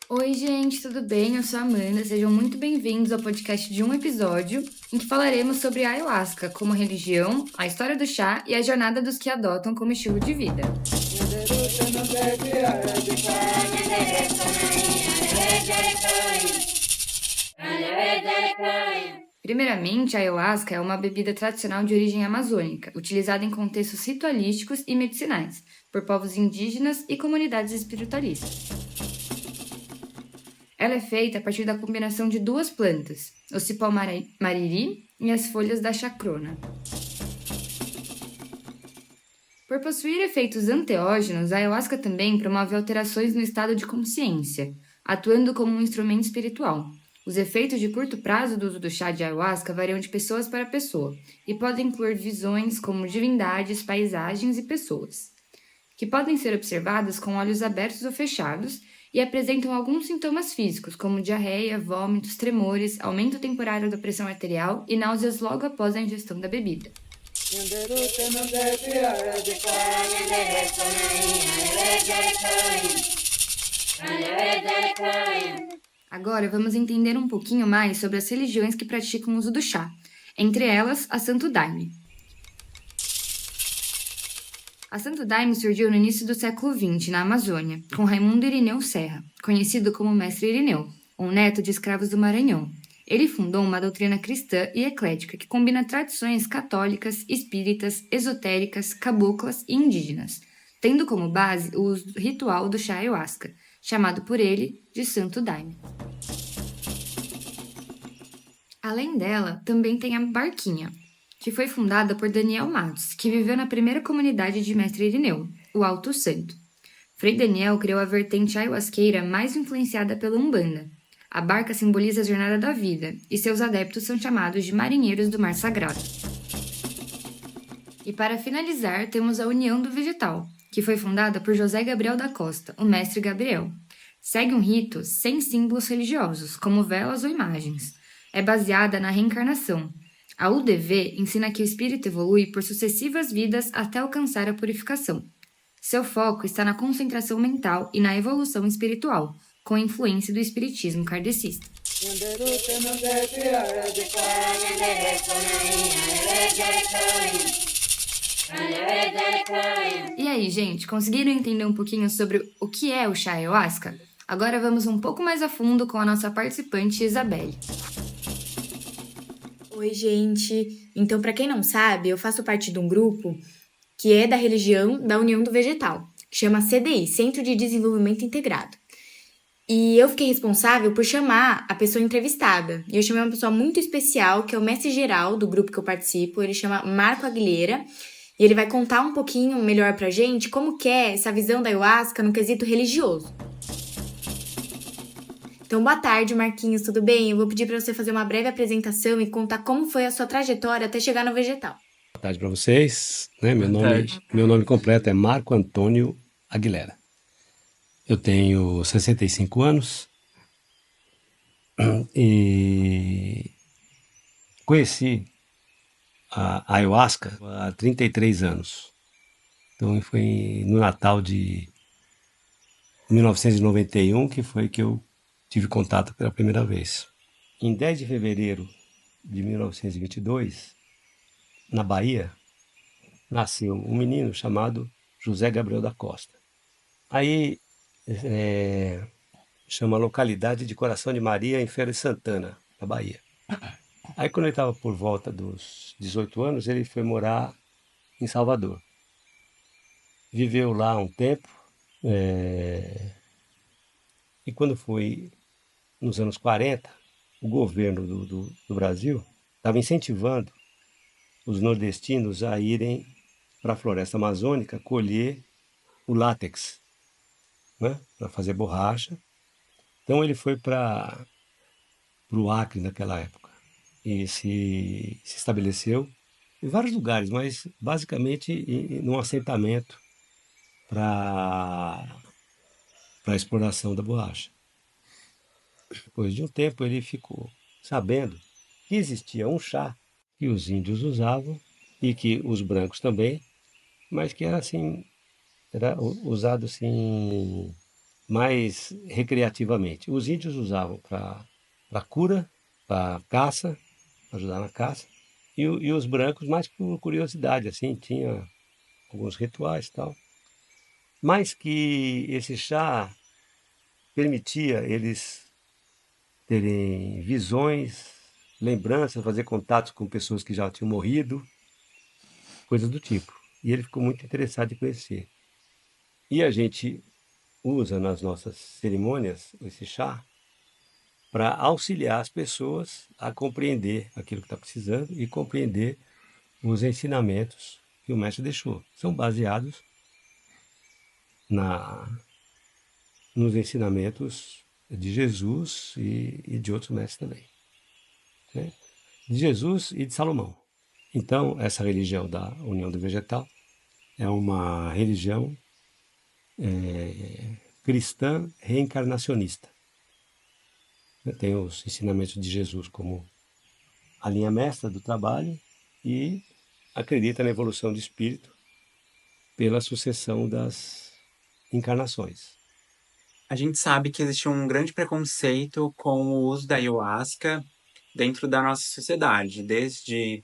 Oi, gente, tudo bem? Eu sou a Amanda. Sejam muito bem-vindos ao podcast de um episódio em que falaremos sobre a ayahuasca como religião, a história do chá e a jornada dos que adotam como estilo de vida. Primeiramente, a ayahuasca é uma bebida tradicional de origem amazônica, utilizada em contextos ritualísticos e medicinais, por povos indígenas e comunidades espiritualistas. Ela é feita a partir da combinação de duas plantas, o cipó mariri e as folhas da chacrona. Por possuir efeitos anteógenos, a ayahuasca também promove alterações no estado de consciência, atuando como um instrumento espiritual. Os efeitos de curto prazo do uso do chá de ayahuasca variam de pessoas para pessoa e podem incluir visões como divindades, paisagens e pessoas, que podem ser observadas com olhos abertos ou fechados e apresentam alguns sintomas físicos, como diarreia, vômitos, tremores, aumento temporário da pressão arterial e náuseas logo após a ingestão da bebida. Agora vamos entender um pouquinho mais sobre as religiões que praticam o uso do chá, entre elas a Santo Daime. A Santo Daime surgiu no início do século XX, na Amazônia, com Raimundo Irineu Serra, conhecido como Mestre Irineu, um neto de escravos do Maranhão. Ele fundou uma doutrina cristã e eclética que combina tradições católicas, espíritas, esotéricas, caboclas e indígenas, tendo como base o uso ritual do chá ayahuasca, chamado por ele de Santo Daime. Além dela, também tem a Barquinha, que foi fundada por Daniel Matos, que viveu na primeira comunidade de Mestre Irineu, o Alto Santo. Frei Daniel criou a vertente ayahuasqueira mais influenciada pela Umbanda. A barca simboliza a jornada da vida, e seus adeptos são chamados de marinheiros do mar sagrado. E para finalizar, temos a União do Vegetal, que foi fundada por José Gabriel da Costa, o Mestre Gabriel. Segue um rito sem símbolos religiosos, como velas ou imagens. É baseada na reencarnação. A UDV ensina que o espírito evolui por sucessivas vidas até alcançar a purificação. Seu foco está na concentração mental e na evolução espiritual, com influência do espiritismo kardecista. E aí, gente, conseguiram entender um pouquinho sobre o que é o chá ayahuasca? Agora vamos um pouco mais a fundo com a nossa participante Isabelle. Oi, gente. Então, para quem não sabe, eu faço parte de um grupo que é da religião da União do Vegetal, que chama CDI, Centro de Desenvolvimento Integrado. E eu fiquei responsável por chamar a pessoa entrevistada. E eu chamei uma pessoa muito especial, que é o mestre-geral do grupo que eu participo. Ele chama Marco Aguilera. E ele vai contar um pouquinho melhor pra gente como que é essa visão da ayahuasca no quesito religioso. Então, boa tarde, Marquinhos, tudo bem? Eu vou pedir para você fazer uma breve apresentação e contar como foi a sua trajetória até chegar no vegetal. Boa tarde para vocês. Meu nome completo é Marco Antônio Aguilera. Eu tenho 65 anos e conheci a ayahuasca há 33 anos. Então foi no Natal de 1991 que foi que eu tive contato pela primeira vez. Em 10 de fevereiro de 1922, na Bahia, nasceu um menino chamado José Gabriel da Costa. Aí chama a localidade de Coração de Maria, em Feira de Santana, na Bahia. Aí quando ele estava por volta dos 18 anos, ele foi morar em Salvador. Viveu lá um tempo, e quando foi nos anos 40, o governo do Brasil estava incentivando os nordestinos a irem para a floresta amazônica colher o látex, né, para fazer borracha. Então ele foi para o Acre naquela época e se estabeleceu em vários lugares, mas basicamente num assentamento para a exploração da borracha. Depois de um tempo ele ficou sabendo que existia um chá que os índios usavam e que os brancos também, mas que era assim, era usado assim mais recreativamente. Os índios usavam para cura, para caça, pra ajudar na caça, e os brancos mais por curiosidade, assim, tinha alguns rituais e tal. Mas que esse chá permitia eles terem visões, lembranças, fazer contatos com pessoas que já tinham morrido, coisas do tipo. E ele ficou muito interessado em conhecer. E a gente usa nas nossas cerimônias esse chá para auxiliar as pessoas a compreender aquilo que está precisando e compreender os ensinamentos que o mestre deixou. São baseados na, nos ensinamentos de Jesus e de outros mestres também, né? De Jesus e de Salomão. Então, essa religião da União do Vegetal é uma religião cristã reencarnacionista. Tem os ensinamentos de Jesus como a linha mestra do trabalho e acredita na evolução do espírito pela sucessão das encarnações. A gente sabe que existe um grande preconceito com o uso da ayahuasca dentro da nossa sociedade, desde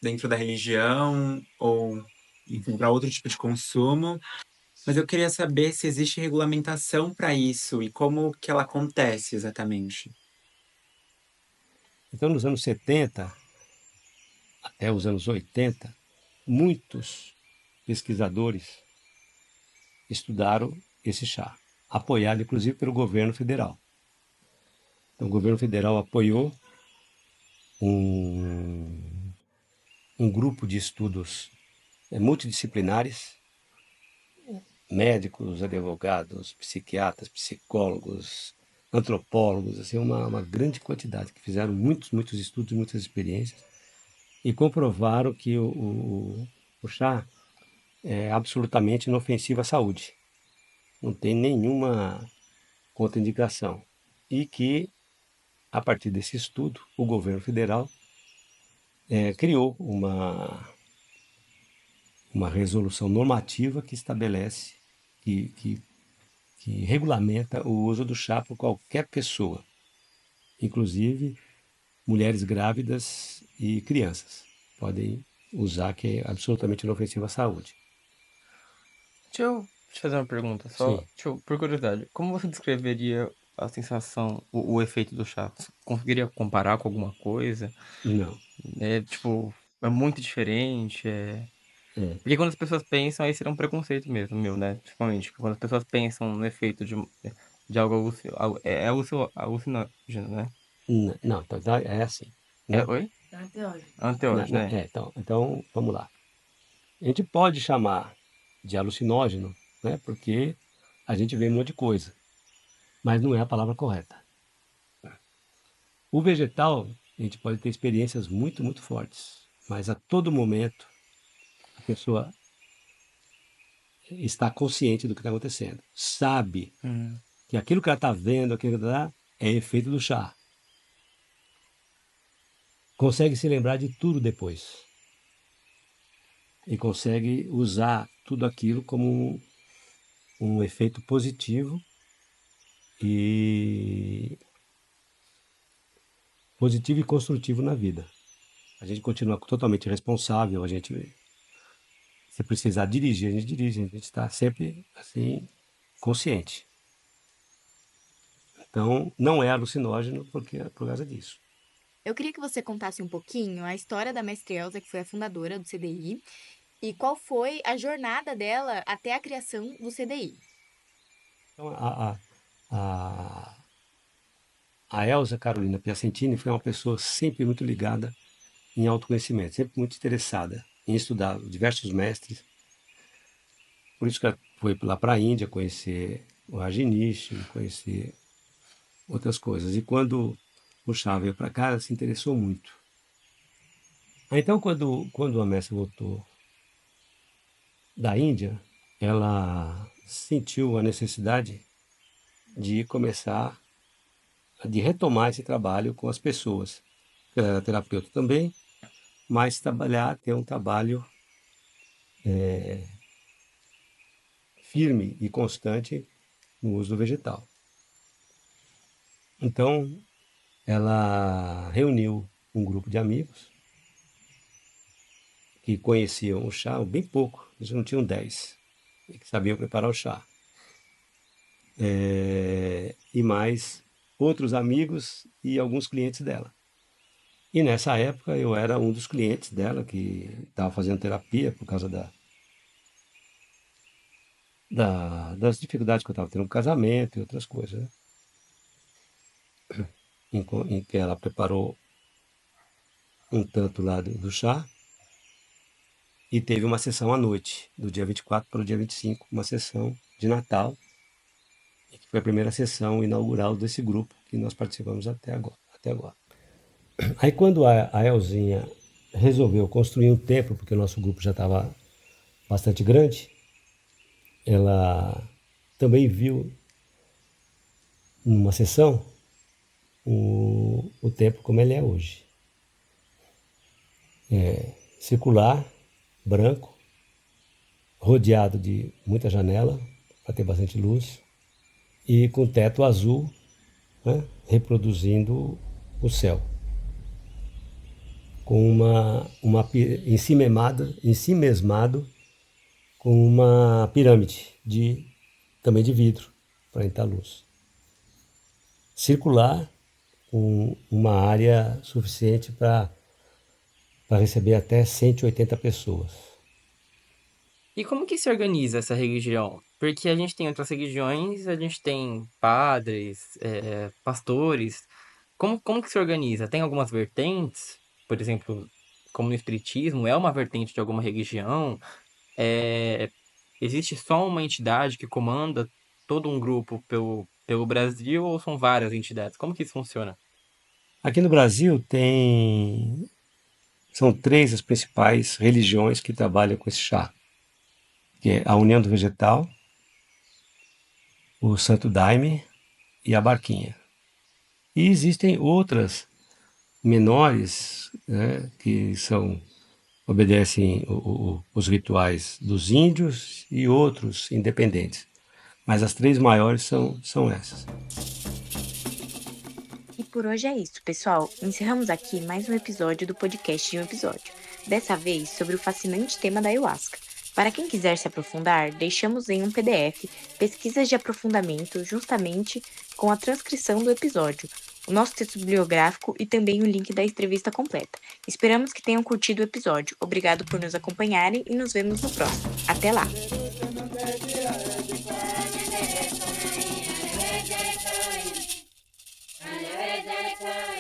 dentro da religião ou, enfim, para outro tipo de consumo. Mas eu queria saber se existe regulamentação para isso e como que ela acontece exatamente. Então, nos anos 70 até os anos 80, muitos pesquisadores estudaram esse chá, apoiado inclusive pelo governo federal. Então, o governo federal apoiou um grupo de estudos multidisciplinares, médicos, advogados, psiquiatras, psicólogos, antropólogos, assim, uma grande quantidade, que fizeram muitos estudos, muitas experiências, e comprovaram que o chá é absolutamente inofensivo à saúde. Não tem nenhuma contraindicação. E que, a partir desse estudo, o governo federal criou uma resolução normativa que estabelece, que regulamenta o uso do chá por qualquer pessoa, inclusive mulheres grávidas e crianças podem usar, que é absolutamente inofensivo à saúde. Deixa eu te fazer uma pergunta, Sim. por curiosidade. Como você descreveria a sensação, o efeito do chá? Você conseguiria comparar com alguma coisa? Não. Tipo, é muito diferente, É. Porque quando as pessoas pensam, aí seria um preconceito mesmo, meu, né? Principalmente, quando as pessoas pensam no efeito de algo alucinógeno, né? Não, então é assim, né? Oi? Anteógeno. Anteógeno, né? Então, vamos lá. A gente pode chamar de alucinógeno, né? Porque a gente vê um monte de coisa, mas não é a palavra correta. O vegetal, a gente pode ter experiências muito fortes, mas a todo momento a pessoa está consciente do que está acontecendo, sabe que aquilo que ela está vendo, aquilo que ela é efeito do chá. Consegue se lembrar de tudo depois. E consegue usar tudo aquilo como um efeito positivo e construtivo na vida. A gente continua totalmente responsável, se precisar dirigir, a gente dirige, a gente está sempre assim consciente. Então, não é alucinógeno porque é por causa disso. Eu queria que você contasse um pouquinho a história da Mestre Elza, que foi a fundadora do CDI, e qual foi a jornada dela até a criação do CDI. Então, a Elza Carolina Piacentini foi uma pessoa sempre muito ligada em autoconhecimento, sempre muito interessada em estudar diversos mestres. Por isso que ela foi lá para a Índia conhecer o Rajneesh, conhecer outras coisas. E quando o Shah veio para cá, ela se interessou muito. Então, quando a Messia voltou da Índia, ela sentiu a necessidade de começar, de retomar esse trabalho com as pessoas. Ela era terapeuta também, mas ter um trabalho firme e constante no uso do vegetal. Então, ela reuniu um grupo de amigos que conheciam o chá bem pouco, eles não tinham 10, e que sabiam preparar o chá. E mais outros amigos e alguns clientes dela. E nessa época eu era um dos clientes dela que estava fazendo terapia por causa das dificuldades que eu estava tendo no casamento e outras coisas, né? Em que ela preparou um tanto lá do chá e teve uma sessão à noite, do dia 24 para o dia 25, uma sessão de Natal, que foi a primeira sessão inaugural desse grupo que nós participamos até agora. Aí quando a Elzinha resolveu construir um templo, porque o nosso grupo já estava bastante grande, ela também viu numa sessão o templo como ele é hoje. Circular, branco, rodeado de muita janela, para ter bastante luz, e com teto azul, né, reproduzindo o céu. Com ensimesmado com uma pirâmide também de vidro, para entrar luz. Circular, com uma área suficiente para receber até 180 pessoas. E como que se organiza essa religião? Porque a gente tem outras religiões, a gente tem padres, pastores. Como que se organiza? Tem algumas vertentes? Por exemplo, como no Espiritismo, é uma vertente de alguma religião? Existe só uma entidade que comanda todo um grupo pelo Brasil ou são várias entidades? Como que isso funciona? Aqui no Brasil são 3 as principais religiões que trabalham com esse chá, que é a União do Vegetal, o Santo Daime e a Barquinha. E existem outras menores, né, que obedecem os rituais dos índios e outros independentes. Mas as 3 maiores são essas. E por hoje é isso, pessoal. Encerramos aqui mais um episódio do podcast de um episódio. Dessa vez sobre o fascinante tema da ayahuasca. Para quem quiser se aprofundar, deixamos em um PDF pesquisas de aprofundamento justamente com a transcrição do episódio, o nosso texto bibliográfico e também o link da entrevista completa. Esperamos que tenham curtido o episódio. Obrigado por nos acompanharem e nos vemos no próximo. Até lá! Aleluia.